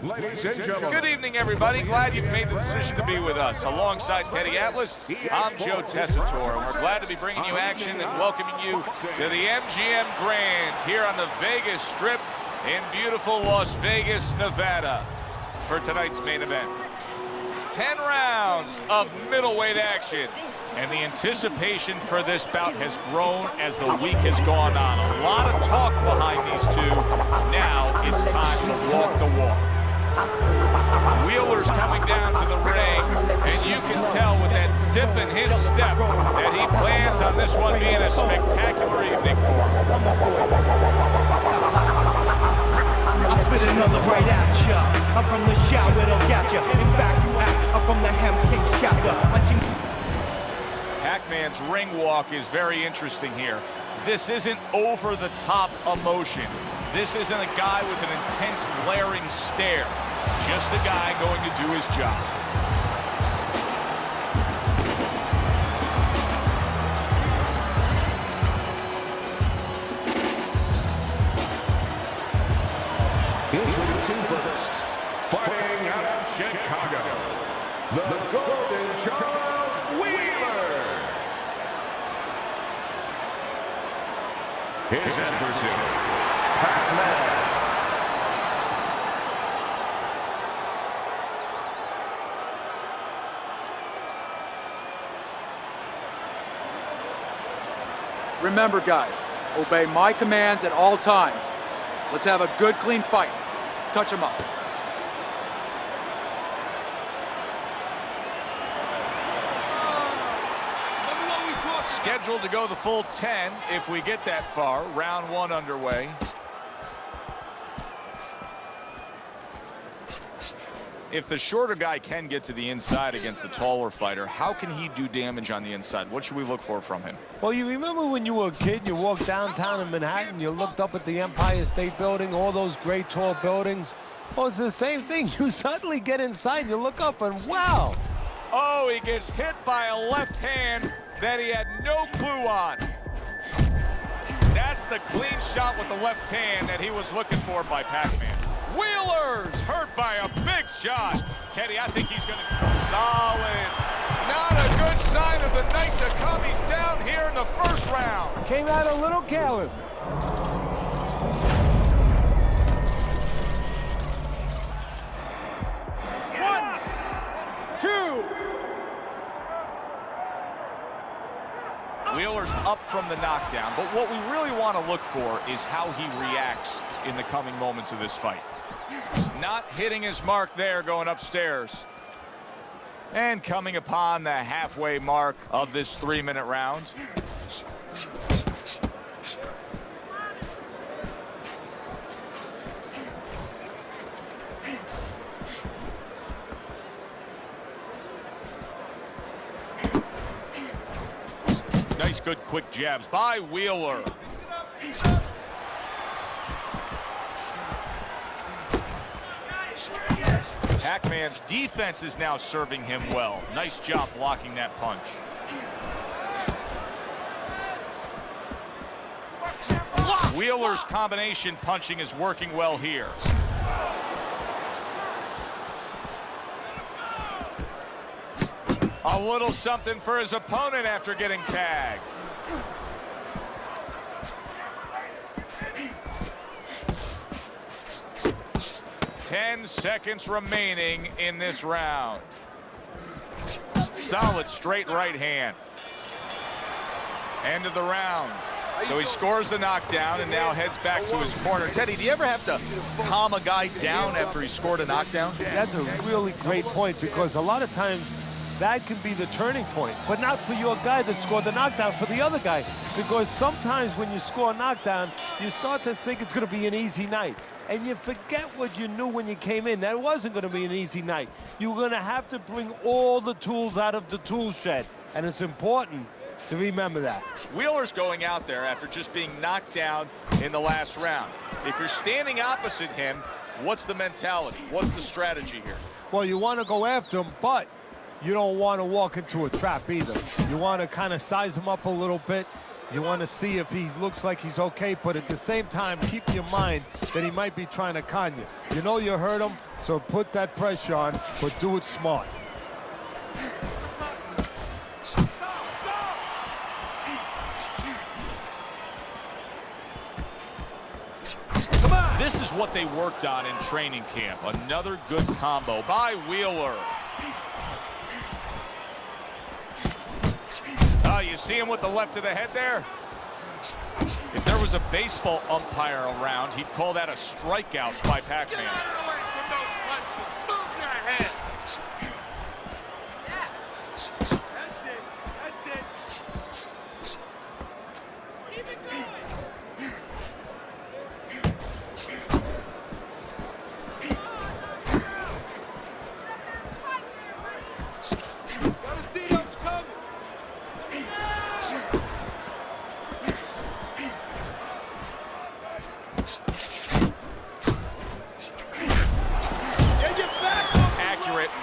Ladies and gentlemen. Good evening, everybody. Glad you've made the decision to be with us. Alongside Teddy Atlas, I'm Joe Tessitore, and we're glad to be bringing you action and welcoming you to the MGM Grand here on the Vegas Strip in beautiful Las Vegas, Nevada, for tonight's main event. 10 rounds of middleweight action, and the anticipation for this bout has grown as the week has gone on. A lot of talk behind these two. Now it's time to walk the walk. Wheeler's coming down to the ring, and you can tell with that zip in his step that he plans on this one being a spectacular evening for him. I spit another right at ya. I'm from the shower, it'll get ya. In fact, you act. I'm from the Ham Kings chapter. Pac-Man's ring walk is very interesting here. This isn't over-the-top emotion. This isn't a guy with an intense, glaring stare. Just a guy going to do his job. Introducing first, fighting out of Chicago, the Golden Child Wheeler. His adversary, Pac-Man. Remember, guys, obey my commands at all times. Let's have a good, clean fight. Touch him up. Scheduled to go the full 10 if we get that far. Round one underway. If the shorter guy can get to the inside against the taller fighter, how can he do damage on the inside? What should we look for from him? Well, you remember when you were a kid, you walked downtown in Manhattan, you looked up at the Empire State Building, all those great tall buildings. Well, it's the same thing. You suddenly get inside, you look up, and wow. Oh, he gets hit by a left hand that he had no clue on. That's the clean shot with the left hand that he was looking for by Pac-Man. Wheeler's hurt by a big shot. Teddy, I think he's going to solid. Not a good sign of the night to come. He's down here in the first round. Came out a little careless. One, two. Wheeler's up from the knockdown, but what we really want to look for is how he reacts in the coming moments of this fight. Not hitting his mark there, going upstairs. And coming upon the halfway mark of this 3-minute round. Nice, good, quick jabs by Wheeler. Pac-Man's defense is now serving him well. Nice job blocking that punch. Wheeler's combination punching is working well here. A little something for his opponent after getting tagged. Ten seconds remaining in this round. Solid straight right hand. End of the round. So he scores the knockdown and now heads back to his corner. Teddy, do you ever have to calm a guy down after he scored a knockdown? That's a really great point, because a lot of times that can be the turning point, but not for your guy that scored the knockdown, for the other guy. Because sometimes when you score a knockdown, you start to think it's going to be an easy night. And you forget what you knew when you came in. That wasn't going to be an easy night. You were going to have to bring all the tools out of the tool shed. And it's important to remember that. Wheeler's going out there after just being knocked down in the last round. If you're standing opposite him, what's the mentality? What's the strategy here? Well, you want to go after him, but you don't want to walk into a trap either. You want to kind of size him up a little bit. You want to see if he looks like he's okay, but at the same time, keep in mind that he might be trying to con you. You know you hurt him, So put that pressure on, but do it smart. This is what they worked on in training camp. Another good combo by Wheeler. Oh, you see him with the left of the head there? If there was a baseball umpire around, he'd call that a strikeout by Pac-Man.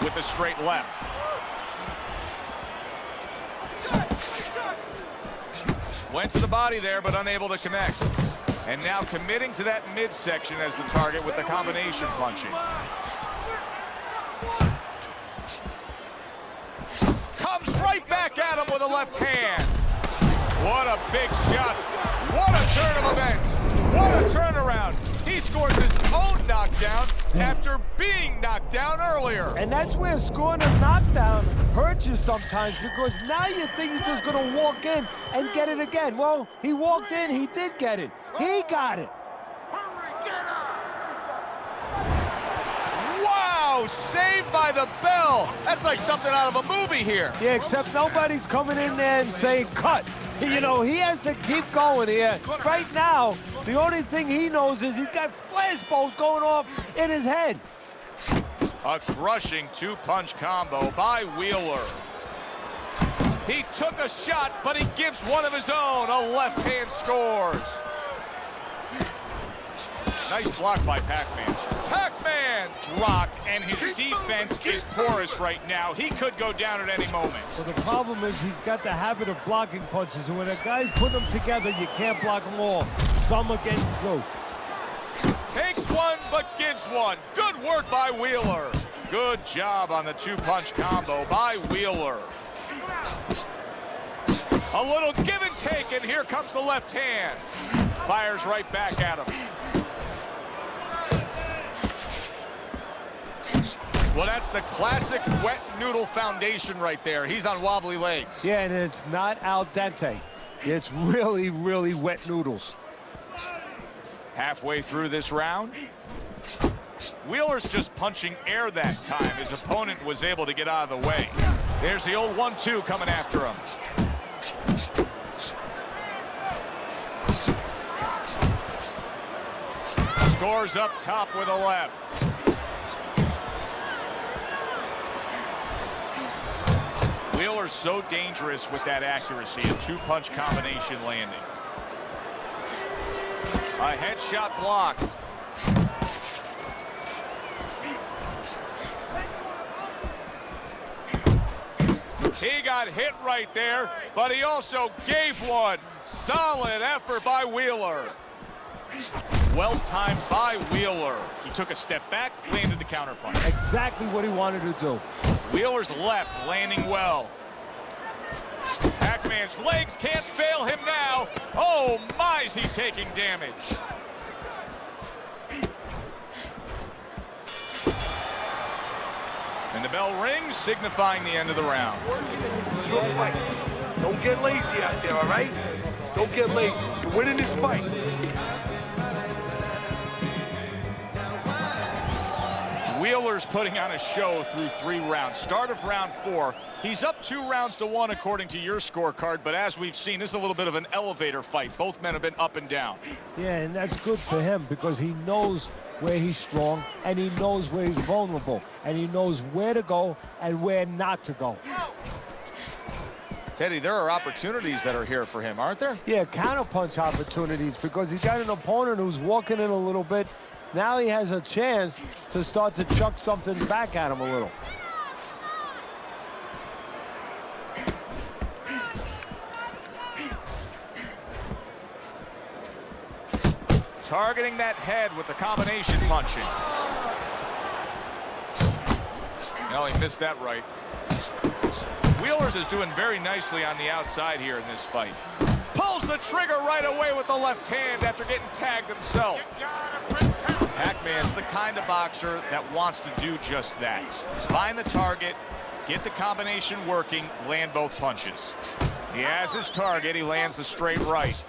With a straight left. Went to the body there, but unable to connect. And now committing to that midsection as the target with the combination punching. Comes right back at him with a left hand. What a big shot. What a turn of events. What a turnaround. He scores his own knockdown after being knocked down earlier. And that's where scoring a knockdown hurts you sometimes, because now you think you're just going to walk in and get it again. Well, he walked in, he did get it. He got it. Wow, saved by the bell. That's like something out of a movie here. Yeah, except nobody's coming in there and saying cut. You know, he has to keep going here. Right now, the only thing he knows is he's got flashballs going off in his head. A crushing two-punch combo by Wheeler. He took a shot, but he gives one of his own. A left hand scores. Nice block by Pac-Man. Pac-Man dropped, and his defense is porous right now. He could go down at any moment. So the problem is he's got the habit of blocking punches, and when a guy's put them together, you can't block them all. Some are getting through. Takes one, but gives one. Good work by Wheeler. Good job on the two-punch combo by Wheeler. A little give and take, and here comes the left hand. Fires right back at him. Well, that's the classic wet noodle foundation right there. He's on wobbly legs. Yeah, and it's not al dente. It's really, really wet noodles. Halfway through this round, Wheeler's just punching air that time. His opponent was able to get out of the way. There's the old 1-2 coming after him. Scores up top with a left. Wheeler's so dangerous with that accuracy, a two-punch combination landing. A headshot blocked. He got hit right there, but he also gave one. Solid effort by Wheeler. Well-timed by Wheeler. He took a step back, landed the counterpunch. Exactly what he wanted to do. Wheeler's left landing well. Pac-Man's legs can't fail him now. Oh my, is he taking damage. And the bell rings, signifying the end of the round. This is your fight. Don't get lazy out there, all right? Don't get lazy. You're winning this fight. Wheeler's putting on a show through 3 rounds. Start of round 4. He's up 2 rounds to 1 according to your scorecard, but as we've seen, this is a little bit of an elevator fight. Both men have been up and down. Yeah, and that's good for him because he knows where he's strong and he knows where he's vulnerable and he knows where to go and where not to go. Teddy, there are opportunities that are here for him, aren't there? Yeah, counterpunch opportunities because he's got an opponent who's walking in a little bit. Now he has a chance to start to chuck something back at him a little. Targeting that head with the combination punching. Well, he missed that right. Wheelers is doing very nicely on the outside here in this fight. Pulls the trigger right away with the left hand after getting tagged himself. Pac-Man's the kind of boxer that wants to do just that. Find the target, get the combination working, land both punches. He has his target, he lands the straight right.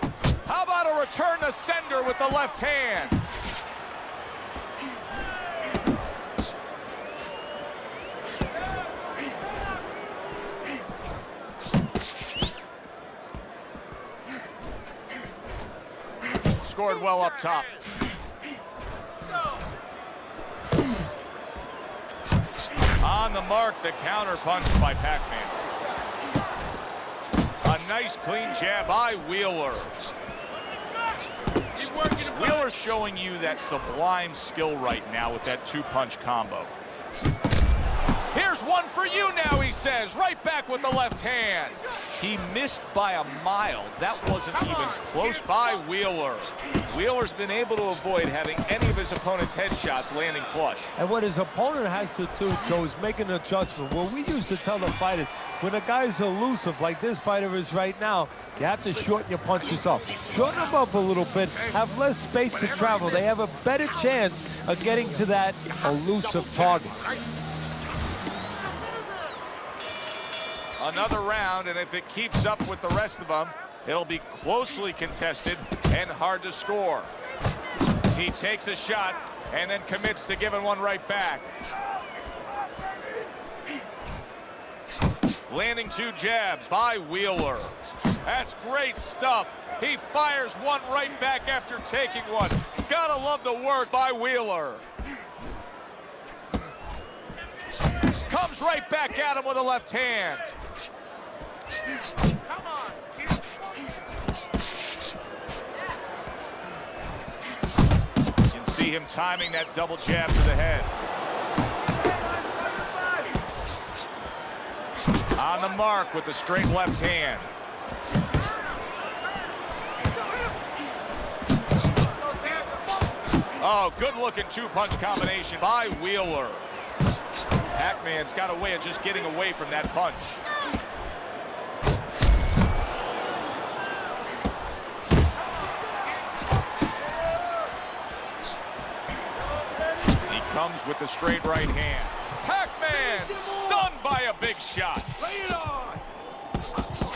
How about a return to sender with the left hand? Scored well up top. On the mark, the counter punch by Pac-Man. A nice clean jab by Wheeler. Wheeler's showing you that sublime skill right now with that two-punch combo. Here's one for you now, he says. Right back with the left hand. He missed by a mile. That wasn't even close by Wheeler. Wheeler's been able to avoid having any of his opponent's headshots landing flush. And what his opponent has to do, Joe, is make an adjustment. What we used to tell the fighters, when a guy's elusive like this fighter is right now, you have to shorten your punches up. Shorten them up a little bit, have less space to travel. They have a better chance of getting to that elusive target. Another round, and if it keeps up with the rest of them, it'll be closely contested and hard to score. He takes a shot and then commits to giving one right back. Landing two jabs by Wheeler. That's great stuff. He fires one right back after taking one. Gotta love the work by Wheeler. Comes right back at him with a left hand. Come on. You can see him timing that double jab to the head. On the mark with the straight left hand. Oh, good-looking two-punch combination by Wheeler. Pac-Man's got a way of just getting away from that punch. He comes with the straight right hand. Pac-Man stunned by a big shot. Lay it on.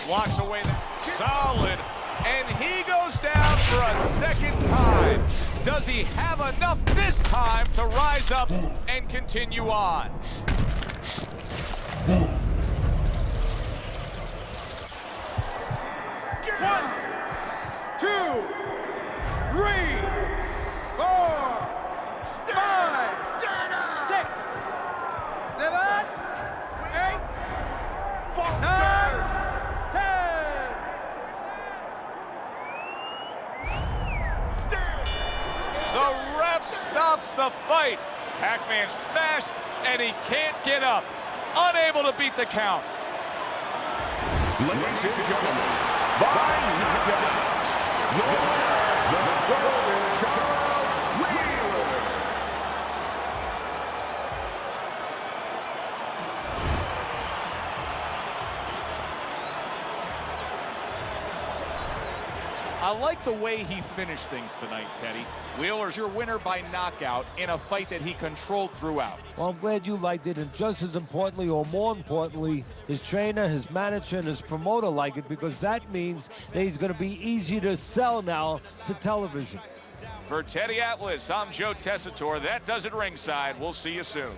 Blocks away that. Solid. And he goes down for a second time. Does he have enough this time to rise up and continue on? 1, 2, 3, 4, 5, 6, 7, 8, 9, 10. The ref stops the fight. Pac-Man smashed, and he can't get up. Unable to beat the count. Ladies and gentlemen, by knockout, the Golden Child Wheeler. I like the way he finished things tonight, Teddy. Wheeler's your winner by knockout in a fight that he controlled throughout. Well, I'm glad you liked it, and just as importantly, or more importantly, his trainer, his manager, and his promoter like it, because that means that he's going to be easy to sell now to television. For Teddy Atlas, I'm Joe Tessitore. That does it ringside. We'll see you soon.